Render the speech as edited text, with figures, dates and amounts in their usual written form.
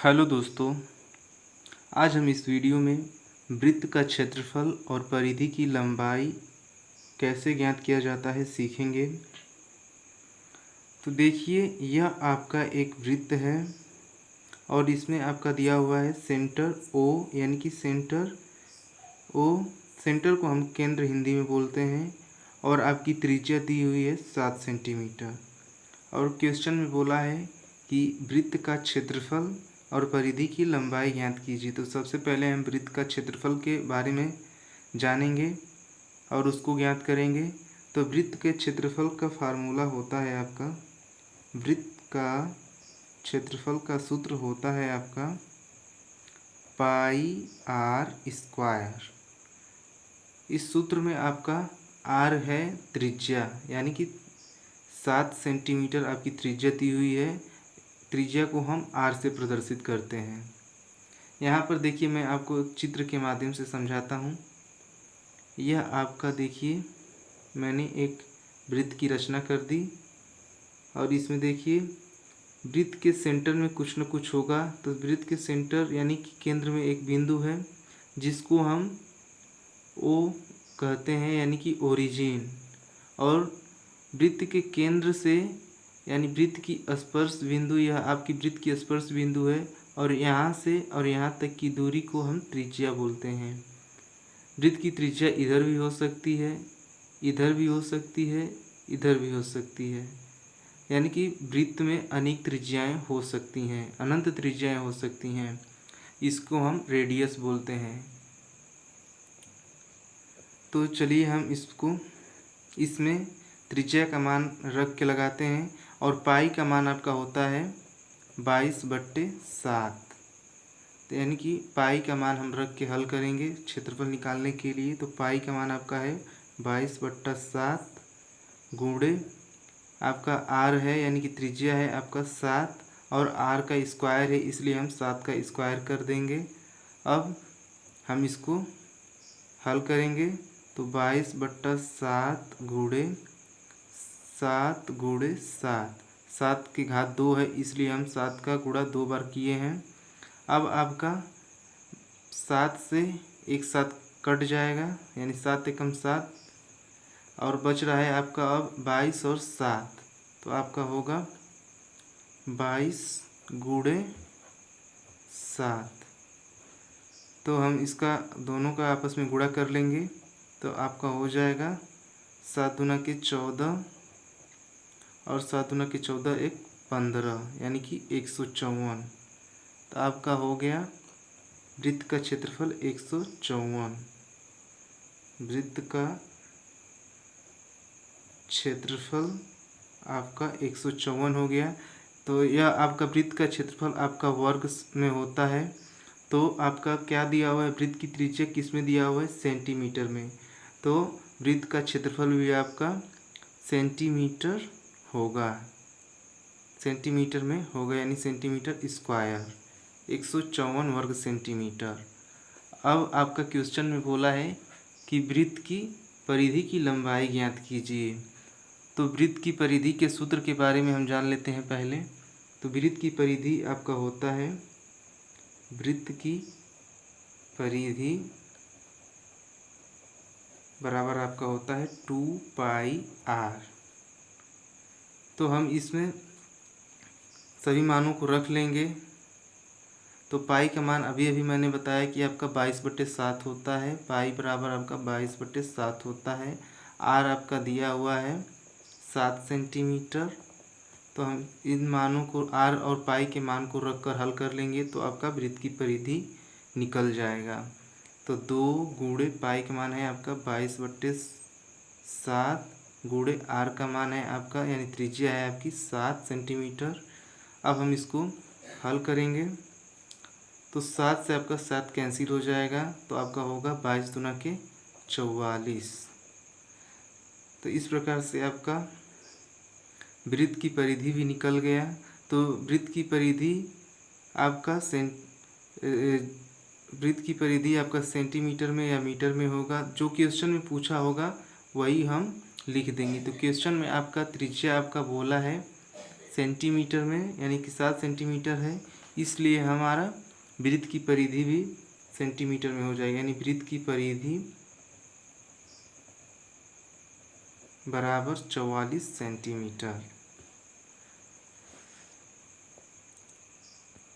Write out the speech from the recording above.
Hello दोस्तों, आज हम इस वीडियो में वृत्त का क्षेत्रफल और परिधि की लंबाई कैसे ज्ञात किया जाता है सीखेंगे। तो देखिए, यह आपका एक वृत्त है और इसमें आपका दिया हुआ है सेंटर ओ, यानी कि सेंटर ओ, सेंटर को हम केंद्र हिंदी में बोलते हैं, और आपकी त्रिज्या दी हुई है 7 सेंटीमीटर। और क्वेश्चन में बोला है कि वृत्त का क्षेत्रफल और परिधि की लंबाई ज्ञात कीजिए। तो सबसे पहले हम वृत्त का क्षेत्रफल के बारे में जानेंगे और उसको ज्ञात करेंगे। तो वृत्त के क्षेत्रफल का फार्मूला होता है आपका, वृत्त का क्षेत्रफल का सूत्र होता है आपका पाई आर स्क्वायर। इस सूत्र में आपका आर है त्रिज्या, यानी कि 7 सेंटीमीटर आपकी त्रिज्या दी हुई है। त्रिज्या को हम आर से प्रदर्शित करते हैं। यहाँ पर देखिए, मैं आपको एक चित्र के माध्यम से समझाता हूँ। यह आपका देखिए, मैंने एक वृत्त की रचना कर दी और इसमें देखिए वृत्त के सेंटर में कुछ न कुछ होगा। तो वृत्त के सेंटर यानी कि केंद्र में एक बिंदु है जिसको हम ओ कहते हैं, यानी कि ओरिजिन। और वृत्त के केंद्र से यानी वृत्त की स्पर्श बिंदु, यह आपकी वृत्त की स्पर्श बिंदु है, और यहाँ से और यहाँ तक की दूरी को हम त्रिज्या बोलते हैं। वृत्त की त्रिज्या इधर भी हो सकती है, इधर भी हो सकती है, इधर भी हो सकती है, यानी कि वृत्त में अनेक त्रिज्याएं हो सकती हैं, अनंत त्रिज्याएं हो सकती हैं। इसको हम रेडियस बोलते हैं। तो चलिए हम इसमें त्रिज्या का मान रख के लगाते हैं। और पाई का मान आपका होता है 22/7। तो यानी कि पाई का मान हम रख के हल करेंगे क्षेत्रफल निकालने के लिए। तो पाई का मान आपका है 22/7 गुणे आपका आर है, यानी कि त्रिज्या है आपका 7, और आर का स्क्वायर है, इसलिए हम 7 का स्क्वायर कर देंगे। अब हम इसको हल करेंगे। तो 22/7 गुणे 7 गुणे 7, 7 की घात 2 है, इसलिए हम 7 का गुणा 2 बार किए हैं। अब आपका 7 से एक 7 कट जाएगा, यानी 7 एकम 7, और बच रहा है आपका अब 22 और 7। तो आपका होगा 22 गुणे 7। तो हम इसका दोनों का आपस में गुणा कर लेंगे। तो आपका हो जाएगा 7 दूना के 14, और 7 दूना के 14 एक 15, यानी कि 154। तो आपका हो गया वृत्त का क्षेत्रफल 154। वृत्त का क्षेत्रफल आपका 154 हो गया। तो यह आपका वृत्त का क्षेत्रफल आपका वर्ग में होता है। तो आपका क्या दिया हुआ है, वृत्त की त्रिज्या किस में दिया हुआ है, सेंटीमीटर में। तो वृत्त का क्षेत्रफल भी आपका सेंटीमीटर होगा, सेंटीमीटर में होगा, यानी सेंटीमीटर स्क्वायर, 154 वर्ग सेंटीमीटर। अब आपका क्वेश्चन में बोला है कि वृत्त की परिधि की लंबाई ज्ञात कीजिए। तो वृत्त की परिधि के सूत्र के बारे में हम जान लेते हैं पहले। तो वृत्त की परिधि आपका होता है, वृत्त की परिधि बराबर आपका होता है 2πr। तो हम इसमें सभी मानों को रख लेंगे। तो पाई का मान अभी अभी मैंने बताया कि आपका 22/7 होता है। पाई बराबर आपका 22/7 होता है। आर आपका दिया हुआ है 7 सेंटीमीटर। तो हम इन मानों को, आर और पाई के मान को रख कर हल कर लेंगे, तो आपका वृत्त की परिधि निकल जाएगा। तो 2 गुणे पाई का मान है आपका 22/7 गुणे आर का मान है आपका, यानी त्रिज्या है आपकी 7 सेंटीमीटर। अब हम इसको हल करेंगे। तो 7 से आपका 7 कैंसिल हो जाएगा, तो आपका होगा 22 दूना के 44। तो इस प्रकार से आपका वृत्त की परिधि भी निकल गया। तो वृत्त की परिधि आपका वृत्त की परिधि आपका सेंटीमीटर में या मीटर में होगा। जो क्वेश्चन में पूछा होगा वही हम लिख देंगे। तो क्वेश्चन में आपका त्रिज्या आपका बोला है सेंटीमीटर में, यानी कि 7 सेंटीमीटर है, इसलिए हमारा वृत्त की परिधि भी सेंटीमीटर में हो जाएगा, यानी वृत्त की परिधि बराबर 44 सेंटीमीटर।